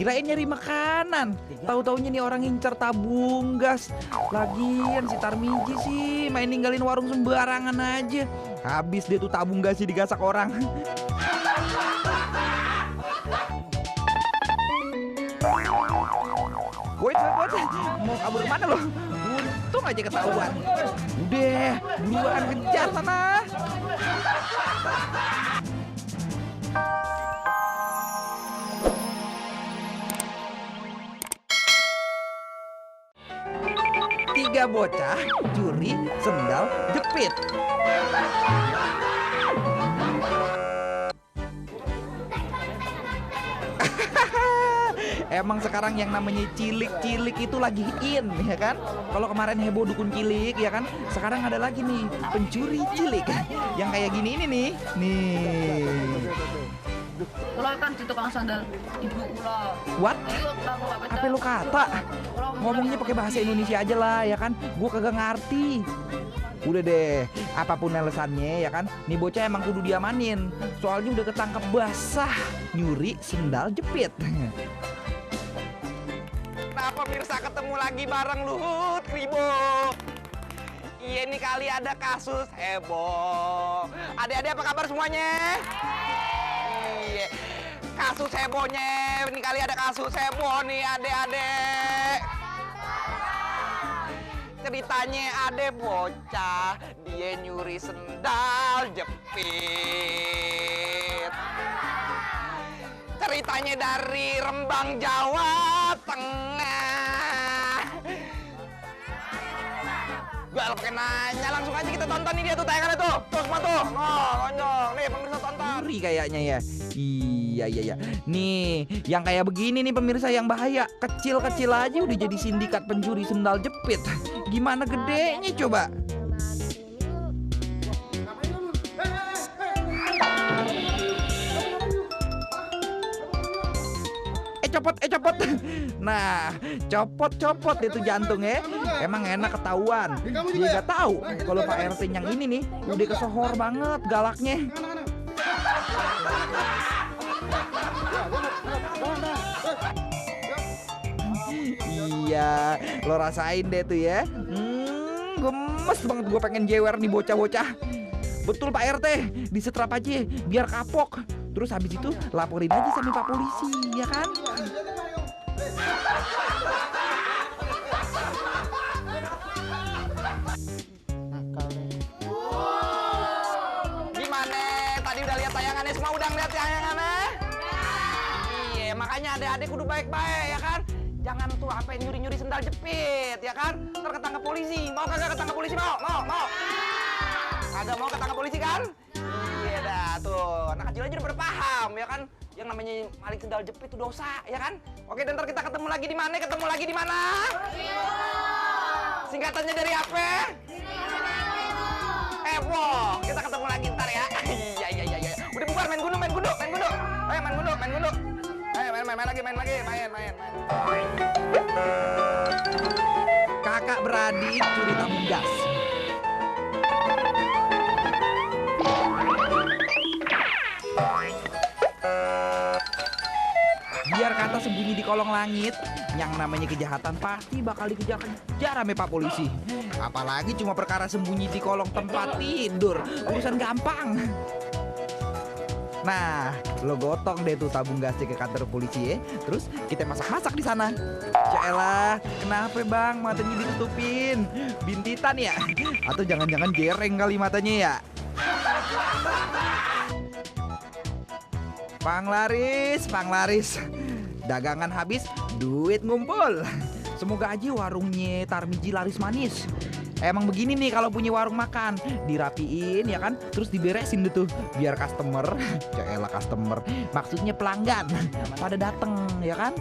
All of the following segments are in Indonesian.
Kirain nyari makanan. Tahu-taunya nih orang ngincar tabung gas. Lagian si Tarmiji sih main ninggalin warung sembarangan aja. Habis dia tuh tabung gasnya digasak orang. Woi, mau kabur kemana lo? Untung aja ketahuan. Udah, buruan kejar sana. Tiga bocah curi sendal jepit. Emang sekarang yang namanya cilik-cilik itu lagi in, ya kan? Kalau kemarin heboh dukun cilik, ya kan? Sekarang ada lagi nih pencuri cilik yang kayak gini ini nih. Nih. Ulah kan di tukang sandal ibu ulah. What? Apa lu kata? Ngomongnya pakai bahasa Indonesia aja lah, ya kan? Gua kagak ngerti. Udah deh, apapun alasannya, ya kan? Nih bocah emang kudu diamanin. Soalnya udah ketangkep basah nyuri sendal jepit. Nah pemirsa, ketemu lagi bareng Luhut Kribo. Iya nih kali ada kasus heboh. Adik-adik apa kabar semuanya? Iya, kasus hebohnya. Ini kali ada kasus heboh nih adik-adik. Ceritanya ada bocah, dia nyuri sendal jepit. Ceritanya dari Rembang, Jawa Tengah. Gak pakai nanya, langsung aja kita tonton nih dia tuh tayangannya tuh. Tuh semua tuh. Konyol. Nih pemirsa tonton. Nyuri kayaknya ya. Iya. Nih, yang kayak begini nih pemirsa yang bahaya. Kecil-kecil aja udah jadi sindikat pencuri sendal jepit. Gimana gedenya coba? Copot. Nah, copot itu jantung ya. Emang enak ketahuan. Dia nggak tahu kalau Pak RT yang ini nih udah kesohor banget galaknya. Iya, lo rasain deh tuh ya. Gemes banget gue pengen jewer nih bocah-bocah. Betul Pak RT, disetrap aja biar kapok. Terus habis itu laporin aja sama Pak Polisi, ya kan? Gimana? Tadi udah lihat tayangannya semua? Udah ngeliat tayangannya? Iya, makanya adik-adik kudu baik-baik ya kan? Jangan tuh apa nyuri-nyuri sendal jepit ya kan? Ntar ketangkap polisi. Mau kagak ketangkap polisi? Mau? Kagak mau ketangkap polisi kan? Iya dah tuh, anak kecil aja udah berpaham ya kan? Yang namanya maling sendal jepit itu dosa ya kan? Oke, dan ntar kita ketemu lagi di mana? Singkatannya dari apa? Heboh. Kita ketemu lagi ntar ya. Iya. Udah bubar main gundu. Ayo main gundu. Ayo main lagi. Kakak beradik curi tabung gas. Biar kata sembunyi di kolong langit, yang namanya kejahatan pasti bakal dikejar-kejar sama Pak Polisi. Apalagi cuma perkara sembunyi di kolong tempat tidur, urusan gampang. Nah, lo gotong deh tuh tabung gasnya ke kantor polisi ya. Terus kita masak-masak di sana. Yaelah, kenapa bang matanya ditutupin? Bintitan ya? Atau jangan-jangan jereng kali matanya ya? Panglaris. Dagangan habis, duit ngumpul. Semoga aja warungnya Tarmiji laris manis. Emang begini nih kalau punya warung makan, dirapiin ya kan, terus diberesin deh tuh biar customer, yaelah customer, maksudnya pelanggan pada dateng ya kan.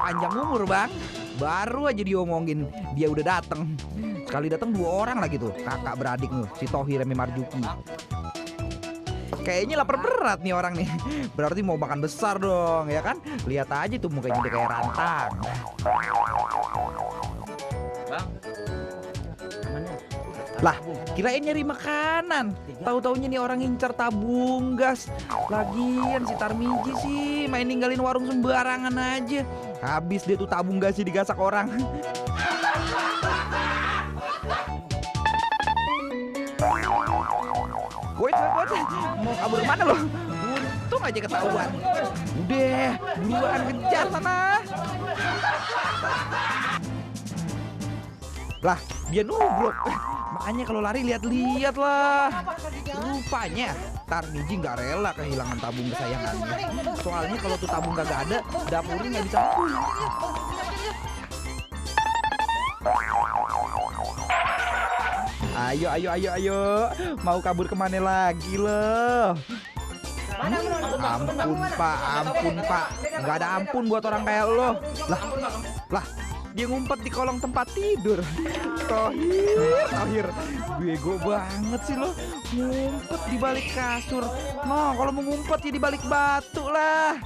Panjang umur bang, baru aja diomongin dia udah dateng. Sekali datang 2 orang lagi tuh, kakak beradik tuh, si Tohir sama Marjuki. Kayaknya lapar berat nih orang nih. Berarti mau makan besar dong, ya kan? Lihat aja tuh mukanya udah kayak rantang. Bang, aman ya? Lah, Kirain nyari makanan. Tahu-taunya nih orang ngincar tabung gas. Lagian si Tarmiji sih main ninggalin warung sembarangan aja. Habis dia tuh tabung gasnya digasak orang. Woi, mau kabur kemana lo? Untung aja ketahuan. Udah, buruan kejar sana. Lah, dia nubruk. Makanya kalau lari lihat-lihat lah. Rupanya Tarmiji nggak rela kehilangan tabung kesayangannya. Soalnya kalau tuh tabung kagak ada, dapurnya nggak bisa full. Ayo. Mau kabur kemana lagi lo? Ampun pak. Nggak ada ampun buat orang kayak lo. Lah. Dia ngumpet di kolong tempat tidur. Tohir. Bego banget sih lo. Ngumpet di balik kasur. Nah, kalau mau ngumpet ya di balik batu lah.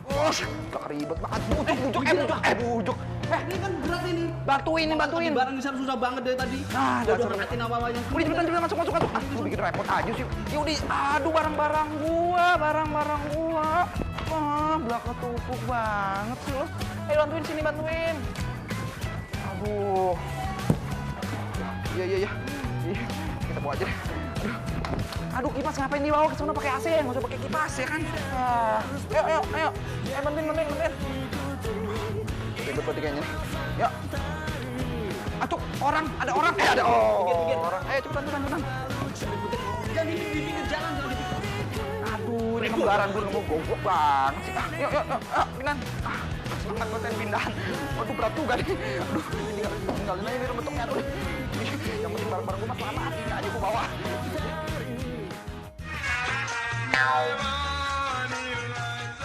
Udah ribet banget. Bujuk. Ini kan berat ini. Bantuin. Barang di sana susah banget dari tadi. Nah, Udah ngatin apa-apanya. Udah cepetan masuk. Lu bikin repot aja sih. Yaudah, aduh barang-barang gua. Belakang tumpuk banget sih lo. Ayo bantuin. Aduh. Iya. Kita bawa aja deh. Aduh, kipas ngapain dibawa ke sana pakai AC? Nggak usah pakai kipas ya kan? Ayo. Bantuin. Ribet banget kayaknya. Yuk. Atuh, ada orang. Ada orang. Ayo cepetan. Jangan di pinggir jalan, jangan di pinggir. Aduh, ini kembaran gue nemu goblok banget sih. Yuk, pindahan. Semangat konten pindahan. Waduh, berat juga nih. Aduh, tinggalin aja nih bentuknya. Aduh. Yang penting barang-barang gue mah selamat. Ini aja gue bawa.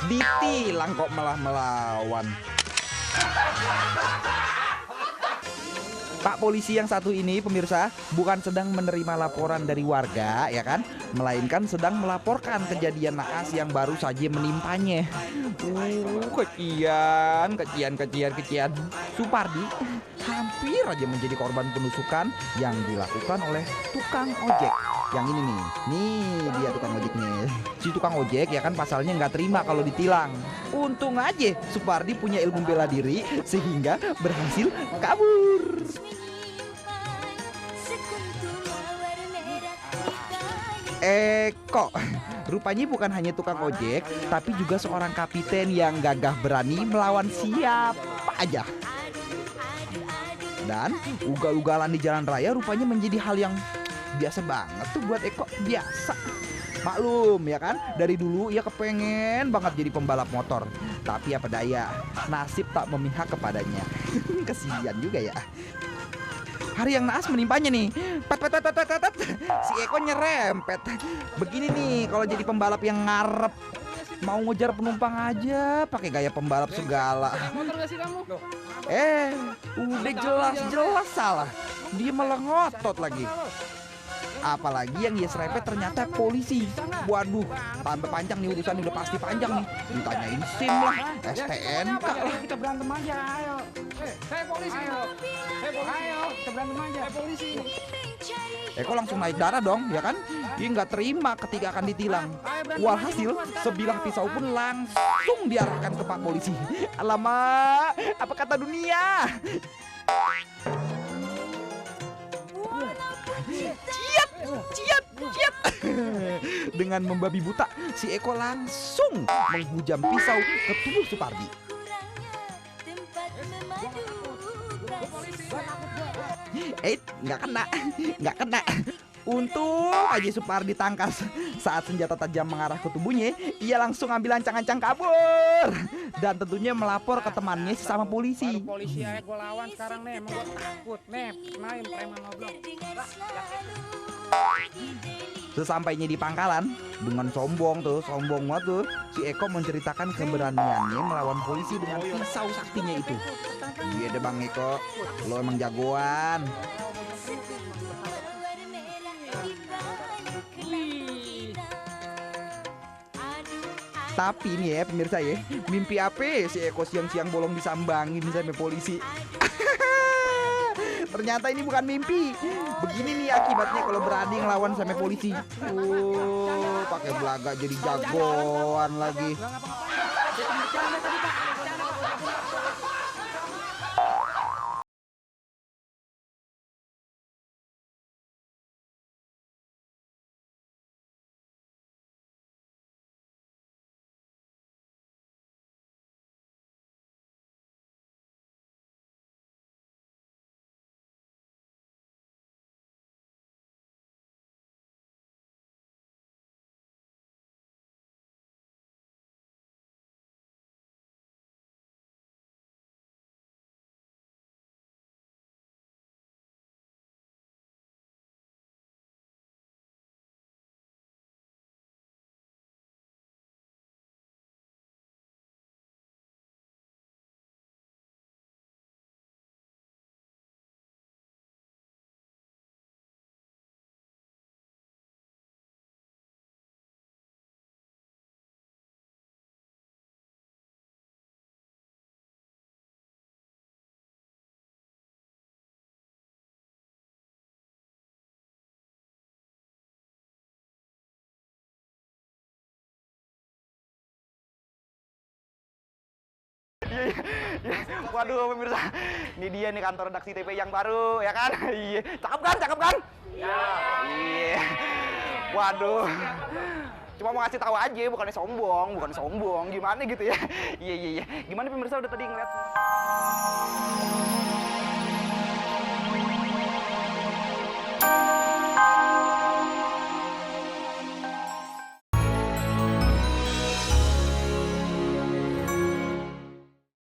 Ditilang kok malah melawan. Pak polisi yang satu ini pemirsa bukan sedang menerima laporan dari warga ya kan, melainkan sedang melaporkan kejadian naas yang baru saja menimpanya. Kecian. Supardi hampir aja menjadi korban penusukan yang dilakukan oleh tukang ojek. Yang ini nih dia tukang ojeknya. Si tukang ojek ya kan pasalnya nggak terima kalau ditilang. Untung aja Supardi punya ilmu bela diri sehingga berhasil kabur. Eko, rupanya bukan hanya tukang ojek, tapi juga seorang kapiten yang gagah berani melawan siapa aja. Dan ugal-ugalan di jalan raya rupanya menjadi hal yang biasa banget tuh buat Eko, biasa. Maklum ya kan, dari dulu ia kepengen banget jadi pembalap motor. Tapi apa daya, nasib tak memihak kepadanya. Kesian juga ya. Hari yang naas menimpanya nih. Si Eko nyerempet. Begini nih kalau jadi pembalap yang ngarep, mau ngejar penumpang aja pakai gaya pembalap segala. Motor gak sih kamu? Udah jelas salah. Dia malah ngotot lagi. Apalagi yang dia serempet ternyata polisi. Waduh, tambah panjang nih urusan, udah pasti panjang nih. Ditanyain SIM lah, STNK lah. Kita berantem aja, ayo. Saya polisi. Ayo, kita berantem aja. Saya polisi. Eko langsung naik darah dong, ya kan? Dia nggak terima ketika akan ditilang. Walhasil, sebilah pisau pun langsung diarahkan ke Pak Polisi. Alamak, apa kata dunia? Ciat. Dengan membabi buta, si Eko langsung menghujam pisau ke tubuh Supardi. Nggak kena. Untung aja Supardi tangkas. Saat senjata tajam mengarah ke tubuhnya, ia langsung ambil ancang-ancang kabur. Dan tentunya melapor ke temannya sesama polisi. Polisi aja gue lawan sekarang nih, emang gue takut nih. Main preman ngobrol. Sesampainya di pangkalan, dengan sombong banget tuh, si Eko menceritakan keberaniannya melawan polisi dengan pisau saktinya itu. Iya deh Bang Eko, lo emang jagoan. Tapi nih ya pemirsa ya, mimpi apa si Eko siang-siang bolong disambangin sama polisi. Ternyata ini bukan mimpi. Begini nih akibatnya kalau berani ngelawan sama polisi. Pakai belaga jadi jagoan lagi. Waduh pemirsa, ini dia nih kantor redaksi TP yang baru, ya kan? Iya, cakep kan? Cakep kan? Iya. Waduh. Cuma mau ngasih tahu aja, bukannya sombong, gimana gitu ya? Iya. Gimana pemirsa udah tadi ngeliat?